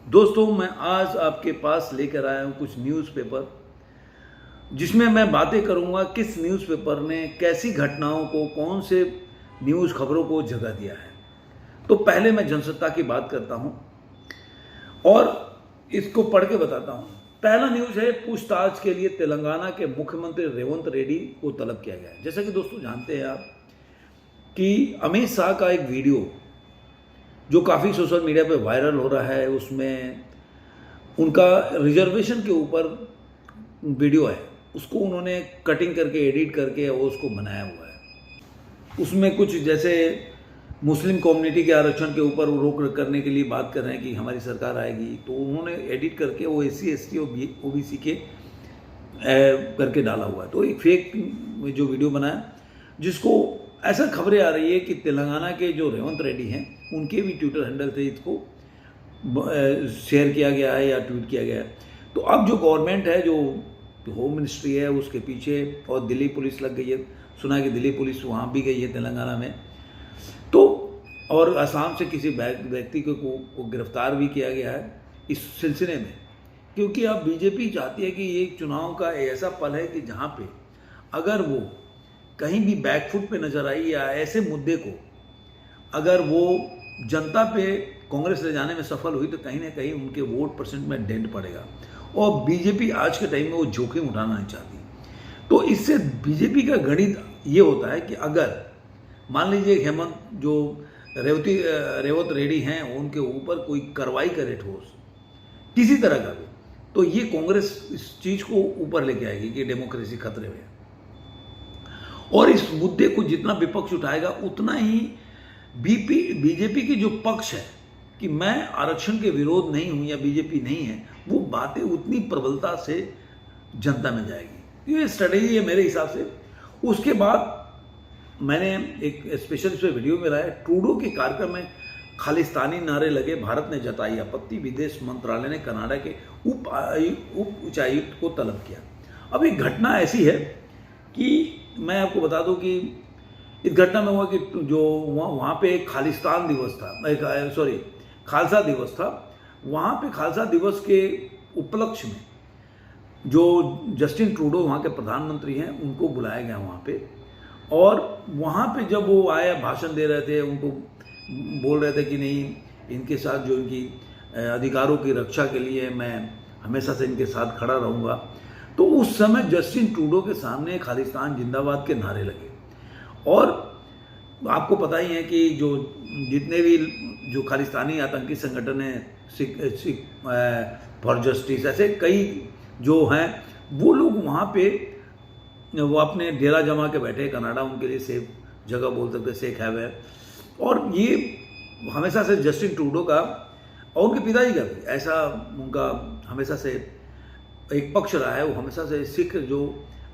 दोस्तों, मैं आज आपके पास लेकर आया हूँ कुछ न्यूज़पेपर जिसमें मैं बातें करूँगा किस न्यूज़पेपर ने कैसी घटनाओं को, कौन से न्यूज़ खबरों को जगह दिया है। तो पहले मैं जनसत्ता की बात करता हूँ और इसको पढ़ के बताता हूँ। पहला न्यूज़ है, पूछताछ के लिए तेलंगाना के मुख्यमंत्री रेवंत रेड्डी को तलब किया गया है। जैसा कि दोस्तों जानते हैं आप कि अमित शाह का एक वीडियो जो काफ़ी सोशल मीडिया पे वायरल हो रहा है, उसमें उनका रिजर्वेशन के ऊपर वीडियो है, उसको उन्होंने कटिंग करके एडिट करके वो उसको बनाया हुआ है। उसमें कुछ जैसे मुस्लिम कम्युनिटी के आरक्षण के ऊपर रोक करने के लिए बात कर रहे हैं कि हमारी सरकार आएगी, तो उन्होंने एडिट करके वो SC ST और OBC के करके डाला हुआ है। तो एक फेक जो वीडियो बनाया, जिसको ऐसा खबरें आ रही है कि तेलंगाना के जो रेवंत रेड्डी हैं उनके भी ट्विटर हैंडल से इसको शेयर किया गया है या ट्वीट किया गया है। तो अब जो गवर्नमेंट है, जो होम मिनिस्ट्री है, उसके पीछे और दिल्ली पुलिस लग गई है। सुना कि दिल्ली पुलिस वहाँ भी गई है तेलंगाना में, तो और असम से किसी व्यक्ति को गिरफ्तार भी किया गया है इस सिलसिले में, क्योंकि अब बीजेपी चाहती है कि एक चुनाव का ऐसा पल है कि जहाँ पे अगर वो कहीं भी बैकफुट पे नजर आई या ऐसे मुद्दे को अगर वो जनता पे कांग्रेस ले जाने में सफल हुई तो कहीं ना कहीं उनके वोट परसेंट में डेंट पड़ेगा। और बीजेपी आज के टाइम में वो जोखिम उठाना नहीं चाहती। तो इससे बीजेपी का गणित ये होता है कि अगर मान लीजिए हेमंत जो रेवंत रेड्डी हैं उनके ऊपर कोई कार्रवाई करे ठोस किसी तरह का भी, तो ये कांग्रेस इस चीज को ऊपर लेके आएगी कि डेमोक्रेसी खतरे में है। और इस मुद्दे को जितना विपक्ष उठाएगा उतना ही बीजेपी की जो पक्ष है कि मैं आरक्षण के विरोध नहीं हूं या बीजेपी नहीं है, वो बातें उतनी प्रबलता से जनता में जाएगी। ये स्ट्रेटेजी है मेरे हिसाब से। उसके बाद मैंने एक स्पेशल इस पर वीडियो में लाया, ट्रूडो के कार्यक्रम में खालिस्तानी नारे लगे, भारत ने जताई आपत्ति, विदेश मंत्रालय ने कनाडा के उप उच्चायुक्त को तलब किया। अब एक घटना ऐसी है कि मैं आपको बता दूं कि इस घटना में हुआ कि जो वहाँ पे एक खालिस्तान दिवस था, खालसा दिवस था। वहाँ पे खालसा दिवस के उपलक्ष्य में जो जस्टिन ट्रूडो वहाँ के प्रधानमंत्री हैं उनको बुलाया गया वहाँ पे। और वहाँ पे जब वो आए भाषण दे रहे थे, उनको बोल रहे थे कि नहीं, इनके साथ जो इनकी अधिकारों की रक्षा के लिए मैं हमेशा से इनके साथ खड़ा रहूँगा। तो उस समय जस्टिन ट्रूडो के सामने खालिस्तान जिंदाबाद के नारे लगे। और आपको पता ही है कि जो जितने भी जो खालिस्तानी आतंकी संगठन है, सिख फॉर जस्टिस, ऐसे कई जो हैं, वो लोग वहाँ पे वो अपने डेरा जमा के बैठे। कनाडा उनके लिए सेफ जगह बोल सकते, सेफ है। और ये हमेशा से जस्टिन ट्रूडो का और उनके पिताजी का भी ऐसा उनका हमेशा से एक पक्ष रहा है। वो हमेशा से सिख जो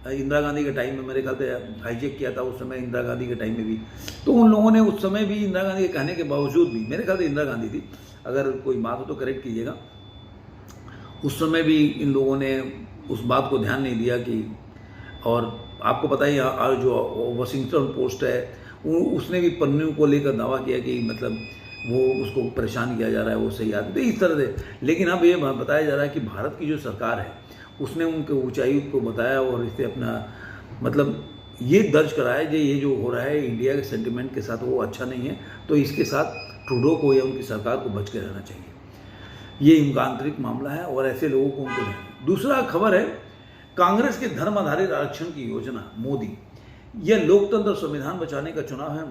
इंदिरा गांधी के टाइम में मेरे ख्याल से हाईजेक किया था, उस समय इंदिरा गांधी के टाइम में भी, तो उन लोगों ने उस समय भी इंदिरा गांधी के कहने के बावजूद भी, मेरे ख्याल से इंदिरा गांधी थी, अगर कोई बात हो तो करेक्ट कीजिएगा, उस समय भी इन लोगों ने उस बात को ध्यान नहीं दिया कि। और आपको पता ही जो वाशिंगटन पोस्ट है उसने भी पन्नू को लेकर दावा किया कि मतलब वो उसको परेशान किया जा रहा है, वो सही आदमी, तो इस तरह से। लेकिन अब ये बताया जा रहा है कि भारत की जो सरकार है उसने उनके ऊंचायुक्त को बताया और इससे अपना मतलब ये दर्ज कराया कि ये जो हो रहा है इंडिया के सेंटिमेंट के साथ वो अच्छा नहीं है, तो इसके साथ ट्रूडो को या उनकी सरकार को बच के रहना चाहिए। ये इनका आंतरिक मामला है और ऐसे लोगों को उनको नहीं। दूसरा खबर है, कांग्रेस के धर्म आधारित आरक्षण की योजना मोदी, यह लोकतंत्र संविधान बचाने का चुनाव है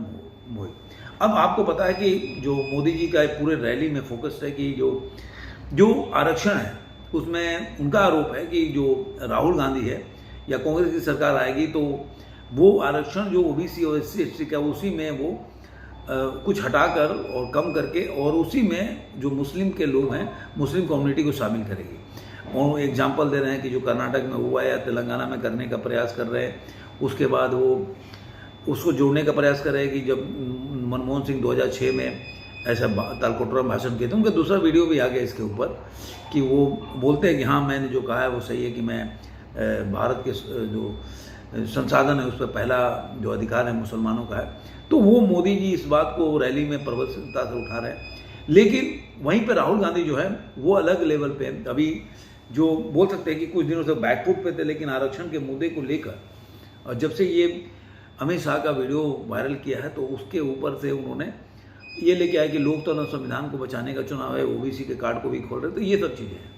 मोदी। अब आपको पता है कि जो मोदी जी का पूरे रैली में फोकस है कि जो आरक्षण है उसमें उनका आरोप है कि जो राहुल गांधी है या कांग्रेस की सरकार आएगी तो वो आरक्षण जो OBC और SC ST का उसी में वो कुछ हटाकर और कम करके और उसी में जो मुस्लिम के लोग हैं, मुस्लिम कम्युनिटी को शामिल करेगी। और एग्जाम्पल दे रहे हैं कि जो कर्नाटक में हुआ या तेलंगाना में करने का प्रयास कर रहे हैं, उसके बाद वो उसको जोड़ने का प्रयास कर रहे हैं कि जब मनमोहन सिंह 2006 में ऐसा तालकोटरा भाषण किए थे, उनका दूसरा वीडियो भी आ गया इसके ऊपर कि वो बोलते हैं कि हाँ मैंने जो कहा है वो सही है कि मैं भारत के जो संसाधन है उस पर पहला जो अधिकार है मुसलमानों का है। तो वो मोदी जी इस बात को रैली में प्रबलता से उठा रहे हैं। लेकिन वहीं पे राहुल गांधी जो है वो अलग लेवल पे अभी जो बोल सकते हैं कि कुछ दिनों से बैकफुट पे थे, लेकिन आरक्षण के मुद्दे को लेकर और जब से ये अमित शाह का वीडियो वायरल किया है तो उसके ऊपर से उन्होंने ये लेके आए कि लोकतंत्र और संविधान को बचाने का चुनाव है, ओबीसी के कार्ड को भी खोल रहे, तो ये सब चीज़ें हैं।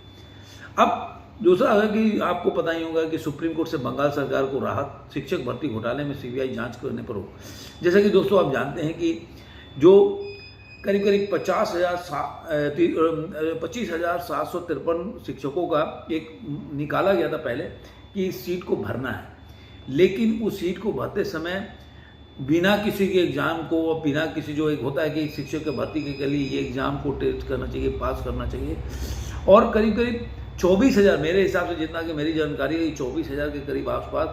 अब दूसरा है कि आपको पता ही होगा कि सुप्रीम कोर्ट से बंगाल सरकार को राहत, शिक्षक भर्ती घोटाले में सीबीआई जांच करने पर रोक। जैसा कि दोस्तों आप जानते हैं कि जो करीब करीब 25,753 शिक्षकों का एक निकाला गया था पहले कि इस सीट को भरना है, लेकिन उस सीट को भरते समय बिना किसी के एग्ज़ाम को, बिना किसी जो एक होता है कि शिक्षक के भर्ती के लिए ये एग्ज़ाम को टेस्ट करना चाहिए, पास करना चाहिए, और करीब करीब 24,000 मेरे हिसाब से जितना कि मेरी जानकारी है 24,000 के करीब आसपास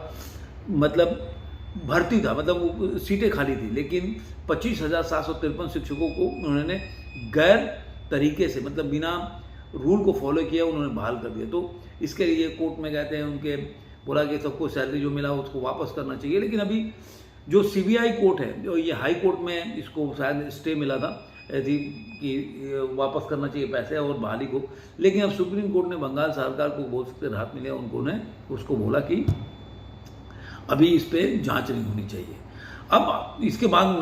मतलब भर्ती था, मतलब वो सीटें खाली थी, लेकिन 25,753 शिक्षकों को उन्होंने गैर तरीके से मतलब बिना रूल को फॉलो किया उन्होंने बहाल कर दिया। तो इसके लिए कोर्ट में कहते हैं, उनके बोला कि सबको सैलरी जो मिला उसको वापस करना चाहिए, लेकिन अभी जो सीबीआई कोर्ट है, जो ये हाई कोर्ट में इसको शायद स्टे मिला था ऐसी कि वापस करना चाहिए पैसे और बहाली को, लेकिन अब सुप्रीम कोर्ट ने बंगाल सरकार को बोल सकते राहत मिले, उन्होंने उसको बोला कि अभी इस पर जांच नहीं होनी चाहिए। अब इसके बाद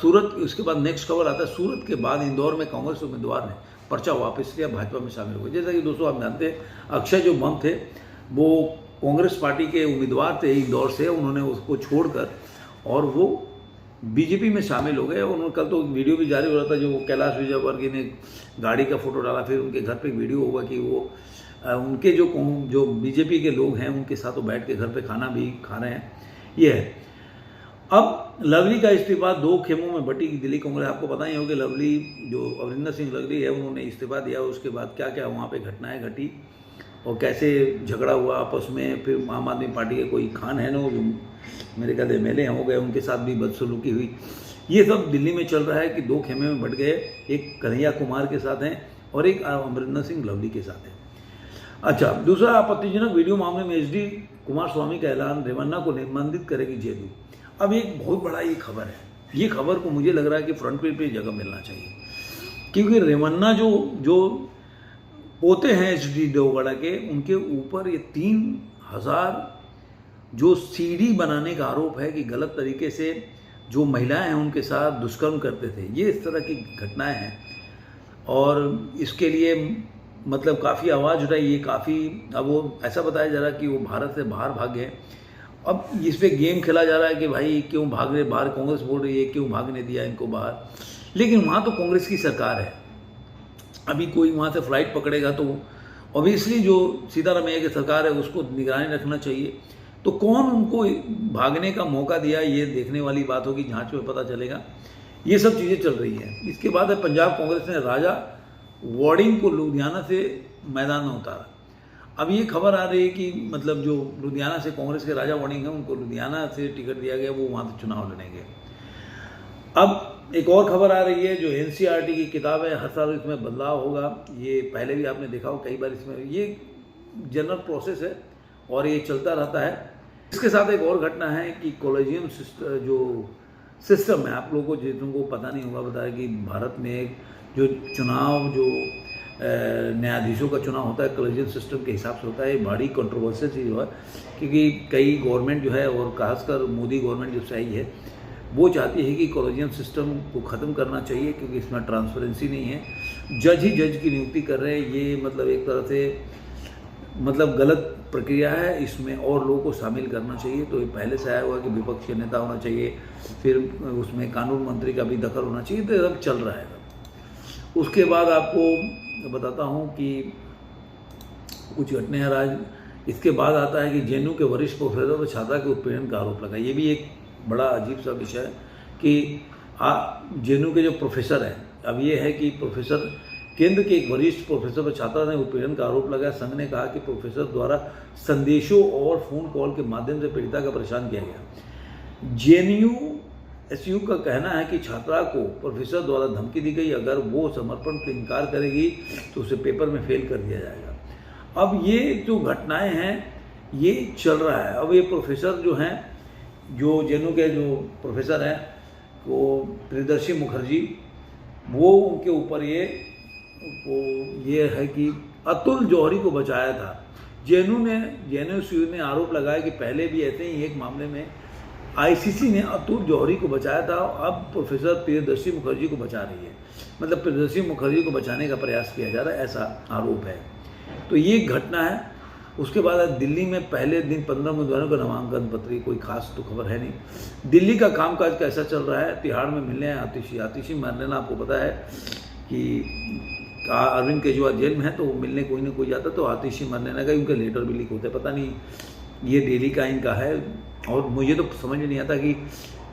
सूरत, इसके बाद नेक्स्ट खबर आता है, सूरत के बाद इंदौर में कांग्रेस उम्मीदवार ने पर्चा वापस लिया, भाजपा में शामिल हुए। जैसा कि दोस्तों आप जानते हैं अक्षय जो बम थे वो कांग्रेस पार्टी के उम्मीदवार थे इंदौर से, उन्होंने उसको छोड़कर और वो बीजेपी में शामिल हो गए। उन्होंने कल तो वीडियो भी जारी हो रहा था, जो कैलाश विजयवर्गीय ने गाड़ी का फोटो डाला, फिर उनके घर पे वीडियो हुआ कि वो उनके जो बीजेपी के लोग हैं उनके साथ वो बैठ के घर पे खाना भी खा रहे हैं। ये है। अब लवली का इस्तीफा, 2 खेमों में बटी दिल्ली कांग्रेस। आपको पता ही होगा कि लवली जो अमरिंदर सिंह लवली है उन्होंने इस्तीफा दिया, उसके बाद क्या क्या वहाँ पे घटनाएं घटी और कैसे झगड़ा हुआ आपस में। फिर आम आदमी पार्टी के कोई खान है ना जो मेरे ख्याल MLA हो गए, उनके साथ भी बदसलूकी हुई। ये सब दिल्ली में चल रहा है कि 2 खेमे में बट गए, एक कन्हैया कुमार के साथ हैं और एक अमरिंदर सिंह लवली के साथ है। अच्छा, दूसरा आपत्तिजनक वीडियो मामले में HD कुमारस्वामी का ऐलान, रेवन्ना को निबंधित करेगी जेडीयू। अब एक बहुत बड़ा ये खबर है, ये खबर को मुझे लग रहा है कि फ्रंट पेज पे जगह मिलना चाहिए, क्योंकि रेवन्ना जो पोते हैं HD देवगढ़ के, उनके ऊपर ये 3,000 जो CD बनाने का आरोप है कि गलत तरीके से जो महिलाएं हैं उनके साथ दुष्कर्म करते थे। ये इस तरह की घटनाएं हैं और इसके लिए मतलब काफ़ी आवाज़ उठाई, ये काफ़ी, अब वो ऐसा बताया जा रहा है कि वो भारत से बाहर भाग गए। अब इस पे गेम खेला जा रहा है कि भाई क्यों भाग रहे बाहर, कांग्रेस बोल रही है क्यों भागने दिया इनको बाहर, लेकिन वहाँ तो कांग्रेस की सरकार है। अभी कोई वहाँ से फ्लाइट पकड़ेगा तो ऑब्वियसली जो सीतारमैया की सरकार है उसको निगरानी रखना चाहिए। तो कौन उनको भागने का मौका दिया, ये देखने वाली बात होगी, जांच में पता चलेगा। ये सब चीज़ें चल रही हैं। इसके बाद है पंजाब कांग्रेस ने राजा वार्डिंग को लुधियाना से मैदान में उतारा। अब ये खबर आ रही है कि मतलब जो लुधियाना से कांग्रेस के राजा वार्डिंग है उनको लुधियाना से टिकट दिया गया, वो वहाँ से चुनाव लड़ेंगे। अब एक और खबर आ रही है जो NCERT की किताब है, हर साल इसमें बदलाव होगा। ये पहले भी आपने देखा हो कई बार, इसमें ये जनरल प्रोसेस है और ये चलता रहता है। इसके साथ एक और घटना है कि कॉलेजियम जो सिस्टम है, आप लोगों को जिनको पता नहीं होगा बताया कि भारत में जो चुनाव, जो न्यायाधीशों का चुनाव होता है कॉलेजियम सिस्टम के हिसाब से होता है। बड़ी कंट्रोवर्शियल चीज़ हुआ है क्योंकि कई गवर्नमेंट जो है और खासकर मोदी गवर्नमेंट जो सही है वो चाहती है कि कॉलेजियम सिस्टम को ख़त्म करना चाहिए क्योंकि इसमें ट्रांसपेरेंसी नहीं है। जज ही जज की नियुक्ति कर रहे हैं, ये मतलब एक तरह से मतलब गलत प्रक्रिया है, इसमें और लोगों को शामिल करना चाहिए। तो ये पहले से आया हुआ कि विपक्ष के नेता होना चाहिए, फिर उसमें कानून मंत्री का भी दखल होना चाहिए, तो अब चल रहा है। उसके बाद आपको बताता हूँ कि कुछ घटनाएं आज, इसके बाद आता है कि JNU के वरिष्ठ प्रोफेसर पर छात्रा के उत्पीड़न का आरोप लगा। ये भी एक बड़ा अजीब सा विषय है कि JNU के जो प्रोफेसर हैं, अब ये है कि प्रोफेसर केंद्र के एक वरिष्ठ प्रोफेसर पर छात्रा ने उत्पीड़न का आरोप लगाया। संघ ने कहा कि प्रोफेसर द्वारा संदेशों और फोन कॉल के माध्यम से पीड़िता का परेशान किया गया। JNU-SU का कहना है कि छात्रा को प्रोफेसर द्वारा धमकी दी गई, अगर वो समर्पण से इनकार करेगी तो उसे पेपर में फेल कर दिया जाएगा। अब ये जो घटनाएं हैं ये चल रहा है। अब ये प्रोफेसर जो हैं, जो JNU के जो प्रोफेसर हैं वो प्रियदर्शी मुखर्जी, वो उनके ऊपर ये को ये है कि अतुल जौहरी को बचाया था। जेएनयू ने आरोप लगाया कि पहले भी ऐसे ही एक मामले में आईसीसी ने अतुल जौहरी को बचाया था, अब प्रोफेसर प्रियदर्शी मुखर्जी को बचा रही है, मतलब प्रियदर्शी मुखर्जी को बचाने का प्रयास किया जा रहा है, ऐसा आरोप है। तो ये घटना है। उसके बाद दिल्ली में पहले दिन 15 उम्मीदवारों का नामांकन पत्र, कोई खास तो खबर है नहीं। दिल्ली का कामकाज कैसा चल रहा है? तिहाड़ में मिलने आए आतिशी मरलेना, आपको पता है कि अरविंद केजरीवाल जेल में है, तो मिलने कोई ना कोई जाता, तो आतिशी मरलेना का उनके लेटर भी लीक होते, पता नहीं ये डेली का इनका है। और मुझे तो समझ में नहीं आता कि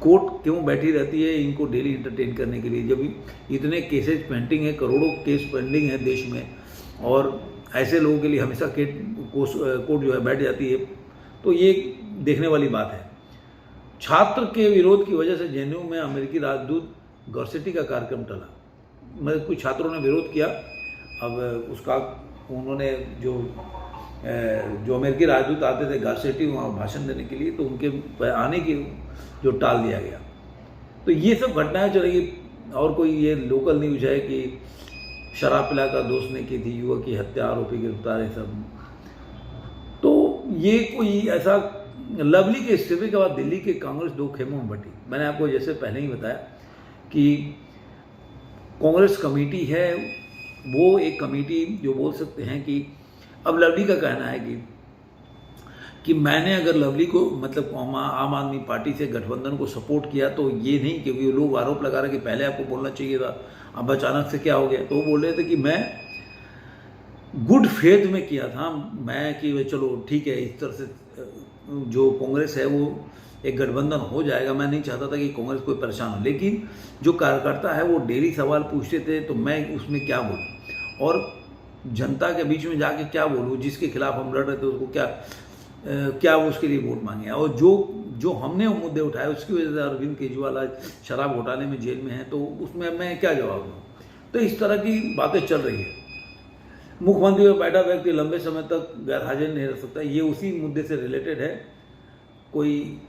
कोर्ट क्यों बैठी रहती है इनको डेली इंटरटेन करने के लिए, जब इतने केसेज पेंडिंग है, करोड़ों केस पेंडिंग है देश में, और ऐसे लोगों के लिए हमेशा कोर्ट जो है बैठ जाती है, तो ये देखने वाली बात है। छात्र के विरोध की वजह से जेएनयू में अमेरिकी राजदूत गारसेटी का कार्यक्रम टला, मतलब कुछ छात्रों ने विरोध किया। अब उसका उन्होंने जो अमेरिकी राजदूत आते थे गारसेटी वहाँ भाषण देने के लिए, तो उनके आने की जो टाल दिया गया। तो ये सब घटनाएं चल रही। और कोई ये लोकल न्यूज है कि शराब पिलाकर दोस्त ने की थी युवक की हत्या, आरोपी गिरफ्तार है सब। तो ये कोई ऐसा, लवली के इस्तीफे के बाद दिल्ली के कांग्रेस दो खेमों में बटी। मैंने आपको जैसे पहले ही बताया कि कांग्रेस कमेटी है, वो एक कमेटी जो बोल सकते हैं कि अब लवली का कहना है कि मैंने अगर लवली को, मतलब आम आदमी पार्टी से गठबंधन को सपोर्ट किया, तो ये नहीं, क्योंकि लोग आरोप लगा रहे कि पहले आपको बोलना चाहिए था, अब अचानक से क्या हो गया। तो वो बोल रहे थे कि मैं गुड फेथ में किया था, मैं कि चलो ठीक है, इस तरह से जो कांग्रेस है वो एक गठबंधन हो जाएगा। मैं नहीं चाहता था कि कांग्रेस कोई परेशान हो, लेकिन जो कार्यकर्ता है वो डेली सवाल पूछते थे, तो मैं उसमें क्या बोलूँ और जनता के बीच में जाके क्या बोलूँ, जिसके खिलाफ हम लड़ रहे थे उसको क्या वो उसके लिए वोट मांगे। और जो हमने वो मुद्दे उठाए उसकी वजह से अरविंद केजरीवाल आज शराब घोटाले में जेल में है, तो उसमें मैं क्या जवाब दूँ। तो इस तरह की बातें चल रही है। मुख्यमंत्री पर बैठा व्यक्ति लंबे समय तक गैर हाजिर नहीं रह सकता, ये उसी मुद्दे से रिलेटेड है। कोई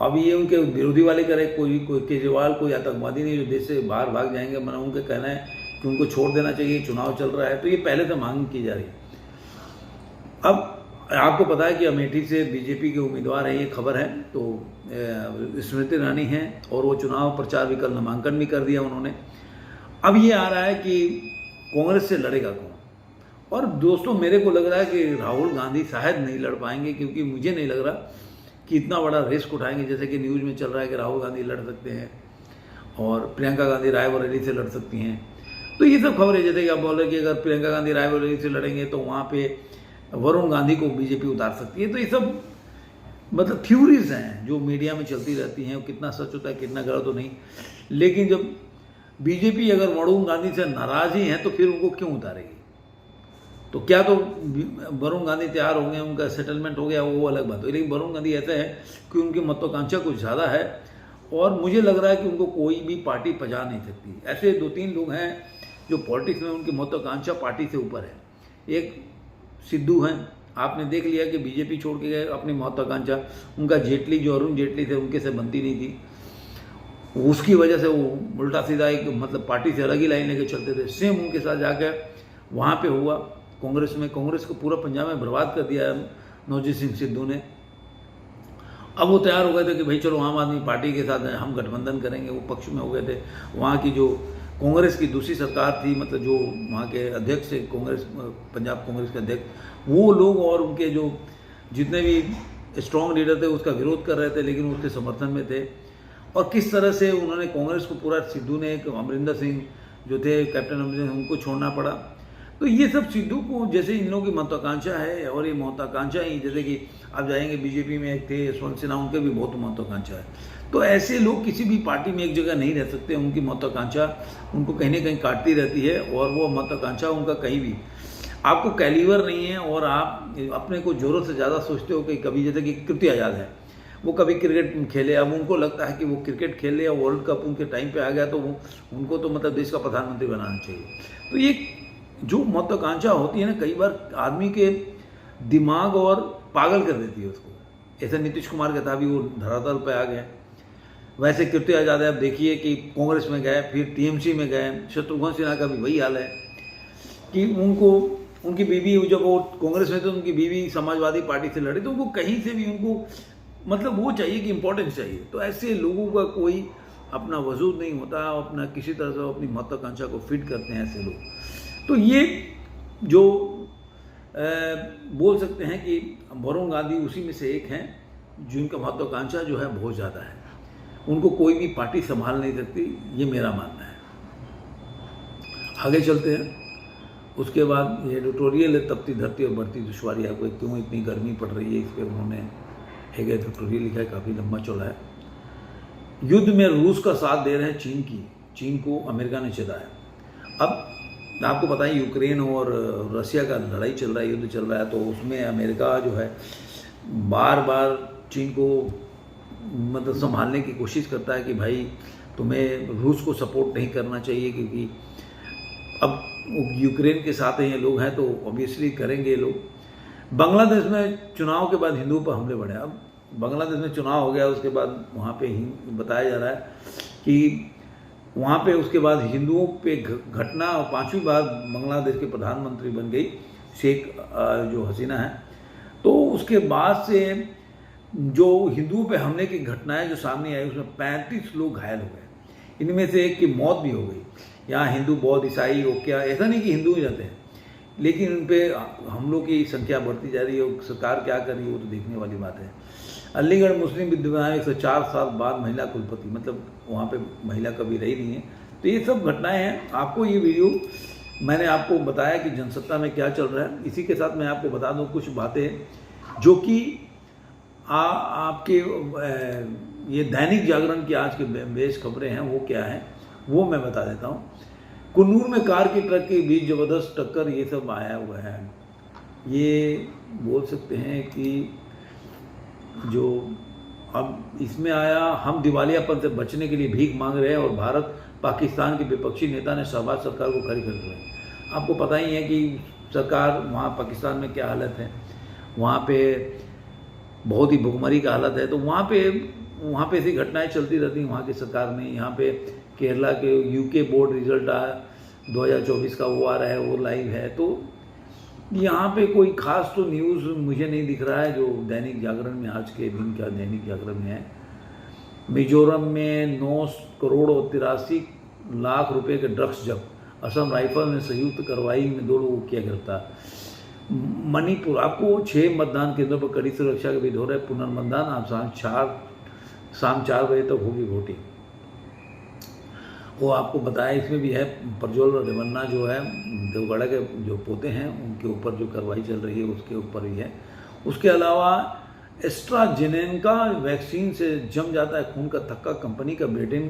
अब ये उनके विरोधी वाले करे, कोई केजरीवाल कोई आतंकवादी नहीं जो देश से बाहर भाग जाएंगे, मतलब उनका कहना है कि उनको छोड़ देना चाहिए, चुनाव चल रहा है, तो ये पहले से मांग की जा रही है। अब आपको पता है कि अमेठी से बीजेपी के उम्मीदवार हैं, ये खबर है। तो स्मृति ईरानी हैं और वो चुनाव प्रचार भी कल नामांकन भी कर दिया उन्होंने। अब ये आ रहा है कि कांग्रेस से लड़ेगा कौन। और दोस्तों मेरे को लग रहा है कि राहुल गांधी शायद नहीं लड़ पाएंगे, क्योंकि मुझे नहीं लग रहा कि इतना बड़ा रिस्क उठाएंगे। जैसे कि न्यूज़ में चल रहा है कि राहुल गांधी लड़ सकते हैं और प्रियंका गांधी रायबरेली से लड़ सकती हैं। तो ये सब खबरें, जैसे कि आप बोल रहे हैं कि अगर प्रियंका गांधी रायबरेली से लड़ेंगे तो वहाँ पे वरुण गांधी को बीजेपी उतार सकती है। तो ये सब मतलब थ्योरीज हैं जो मीडिया में चलती रहती हैं, कितना सच होता है कितना गलत तो नहीं। लेकिन जब बीजेपी अगर वरुण गांधी से नाराज ही है तो फिर उनको क्यों उतारेगी? तो क्या तो वरुण गांधी तैयार होंगे, उनका सेटलमेंट हो गया, वो अलग बात है। लेकिन वरुण गांधी ऐसा है कि उनकी महत्वाकांक्षा कुछ ज़्यादा है और मुझे लग रहा है कि उनको कोई भी पार्टी पजा नहीं सकती। ऐसे 2-3 लोग हैं जो पॉलिटिक्स में उनकी महत्वाकांक्षा पार्टी से ऊपर है। एक सिद्धू हैं, आपने देख लिया कि बीजेपी छोड़ के गए, अपनी महत्वाकांक्षा उनका जेटली जो अरुण जेटली थे उनके से बनती नहीं थी, उसकी वजह से वो उल्टा सीधा एक मतलब पार्टी से अलग ही लाइन लेके चलते थे। सेम उनके साथ जाकर वहाँ पे हुआ कांग्रेस में, कांग्रेस को पूरा पंजाब में बर्बाद कर दिया नवजीत सिंह सिद्धू ने। अब वो तैयार हो गए थे कि भाई चलो आम आदमी पार्टी के साथ हम गठबंधन करेंगे, वो पक्ष में हो गए थे। वहाँ की जो कांग्रेस की दूसरी सरकार थी, मतलब जो वहाँ के अध्यक्ष थे कांग्रेस, पंजाब कांग्रेस के अध्यक्ष, वो लोग और उनके जो जितने भी स्ट्रॉन्ग लीडर थे उसका विरोध कर रहे थे, लेकिन उसके समर्थन में थे। और किस तरह से उन्होंने कांग्रेस को पूरा, सिद्धू ने, अमरिंदर सिंह जो थे कैप्टन अमरिंदर सिंह, उनको छोड़ना पड़ा। तो ये सब सिद्धू को, जैसे इन लोगों की महत्वाकांक्षा है और ये महत्वाकांक्षा ही, जैसे कि आप जाएंगे बीजेपी में एक थे यशवंत सिन्हा, उनके भी बहुत महत्वाकांक्षा है। तो ऐसे लोग किसी भी पार्टी में एक जगह नहीं रह सकते, उनकी महत्वाकांक्षा उनको कहीं ना कहीं काटती रहती है और वो महत्वाकांक्षा उनका कहीं भी, आपको कैलिवर नहीं है और आप अपने को जोरों से ज़्यादा सोचते हो कि कभी, जैसे कि कीर्ति आज़ाद है, वो कभी क्रिकेट खेले, अब उनको लगता है कि वो क्रिकेट खेल ले, वर्ल्ड कप उनके टाइम पे आ गया तो उनको तो मतलब देश का प्रधानमंत्री बनाना चाहिए। तो ये जो महत्वाकांक्षा होती है ना, कई बार आदमी के दिमाग और पागल कर देती है उसको। ऐसा नीतीश कुमार का था, अभी वो धरातल पे आ गए। वैसे कीर्ति आज़ाद आप देखिए कि कांग्रेस में गए, फिर टीएमसी में गए। शत्रुघ्न सिन्हा का भी वही हाल है कि उनकी बीवी, जब वो कांग्रेस में थे उनकी बीवी समाजवादी पार्टी से लड़े, तो उनको कहीं से भी उनको मतलब वो चाहिए कि इम्पोर्टेंस चाहिए। तो ऐसे लोगों का कोई अपना वजूद नहीं होता, अपना किसी तरह से अपनी महत्वाकांक्षा को फिट करते हैं ऐसे लोग। तो ये जो बोल सकते हैं कि वरुण गांधी उसी में से एक हैं जिनका महत्वाकांक्षा जो है बहुत ज़्यादा है, उनको कोई भी पार्टी संभाल नहीं सकती, ये मेरा मानना है। आगे चलते हैं। उसके बाद ये एडिटोरियल है, तपती धरती और बढ़ती दुश्वारी है, कोई क्यों इतनी गर्मी पड़ रही है, इस पर उन्होंने एक एडिटोरियल लिखा है, काफ़ी लंबा चौड़ा है। युद्ध में रूस का साथ दे रहे हैं चीन को अमेरिका ने चिढ़ाया। अब आपको पता है यूक्रेन और रसिया का लड़ाई चल रहा है, युद्ध चल रहा है, तो उसमें अमेरिका जो है बार बार चीन को मतलब संभालने की कोशिश करता है कि भाई तुम्हें रूस को सपोर्ट नहीं करना चाहिए, क्योंकि अब यूक्रेन के साथ ये लोग हैं तो ऑब्वियसली करेंगे ये लोग। बांग्लादेश में चुनाव के बाद हिंदुओं पर हमले बढ़े। अब बांग्लादेश में चुनाव हो गया, उसके बाद वहाँ पे बताया जा रहा है कि वहाँ पे उसके बाद हिंदुओं पे घटना, और 5वीं बार बांग्लादेश के प्रधानमंत्री बन गई शेख जो हसीना है। तो उसके बाद से जो हिंदुओं पे हमले की घटनाएं जो सामने आई, उसमें 35 लोग घायल हो गए, इनमें से एक की मौत भी हो गई। यहाँ हिंदू, बौद्ध, ईसाई हो क्या, ऐसा नहीं कि हिंदू ही रहते हैं, लेकिन उन पे हमलों की संख्या बढ़ती जा रही है। सरकार क्या कर रही है वो तो देखने वाली बात है। अलीगढ़ मुस्लिम विश्वविद्यालय से 4 साल बाद महिला कुलपति, मतलब वहाँ पे महिला कभी रही नहीं है। तो ये सब घटनाएं हैं। आपको ये वीडियो मैंने आपको बताया कि जनसत्ता में क्या चल रहा है। इसी के साथ मैं आपको बता दूँ कुछ बातें जो कि आपके ये दैनिक जागरण की आज के बेस खबरें हैं, वो क्या है वो मैं बता देता हूँ। कुन्नूर में कार की ट्रक के बीच जबरदस्त टक्कर, ये सब आया हुआ है। ये बोल सकते हैं कि जो अब इसमें आया, हम दिवालियापन से बचने के लिए भीख मांग रहे हैं और भारत पाकिस्तान के विपक्षी नेता ने शहबाज सरकार को खड़ी कर दिया। आपको पता ही है कि सरकार वहाँ पाकिस्तान में क्या हालत है, वहाँ पे बहुत ही भुखमरी का हालत है। तो वहाँ पे ऐसी घटनाएं चलती रहती हैं। वहाँ की सरकार ने, यहाँ पे केरला के यूके बोर्ड रिजल्ट आया 2024 का, वो आ रहा है, वो लाइव है। तो यहाँ पे कोई खास तो न्यूज़ मुझे नहीं दिख रहा है जो दैनिक जागरण में, आज के दिन का दैनिक जागरण में है। मिजोरम में 9 करोड़ और 83 लाख रुपए के ड्रग्स जब्त, असम राइफल ने संयुक्त कार्रवाई में 2 लोगों को किया गिरफ्तार। मणिपुर, आपको 6 मतदान केंद्रों पर कड़ी सुरक्षा के बीच हो रहा है पुनर्मतदान। आप शाम 4 बजे तक होगी वोटिंग। वो आपको बताया, इसमें भी है प्रज्वल और रेवन्ना जो है देवगढ़ के जो पोते हैं, उनके ऊपर जो कार्रवाई चल रही है उसके ऊपर ही है। उसके अलावा एस्ट्राजेनेका वैक्सीन से जम जाता है खून का थक्का, कंपनी का ब्रिटेन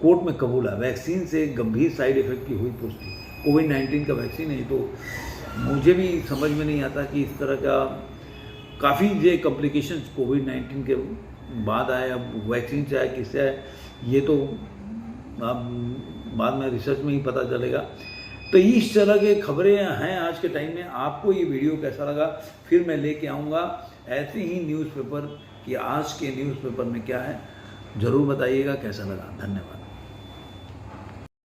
कोर्ट में कबूला। वैक्सीन से गंभीर साइड इफेक्ट की हुई पुष्टि। कोविड-19 का वैक्सीन है, तो मुझे भी समझ में नहीं आता कि इस तरह का काफ़ी ये कॉम्प्लिकेशंस कोविड-19 के बाद आए। अब वैक्सीन से आए, किससे आए, ये तो अब बाद में रिसर्च में ही पता चलेगा। तो इस तरह के खबरें हैं आज के टाइम में। आपको ये वीडियो कैसा लगा, फिर मैं लेके आऊँगा ऐसे ही न्यूज़पेपर कि आज के न्यूज़पेपर में क्या है, ज़रूर बताइएगा कैसा लगा। धन्यवाद।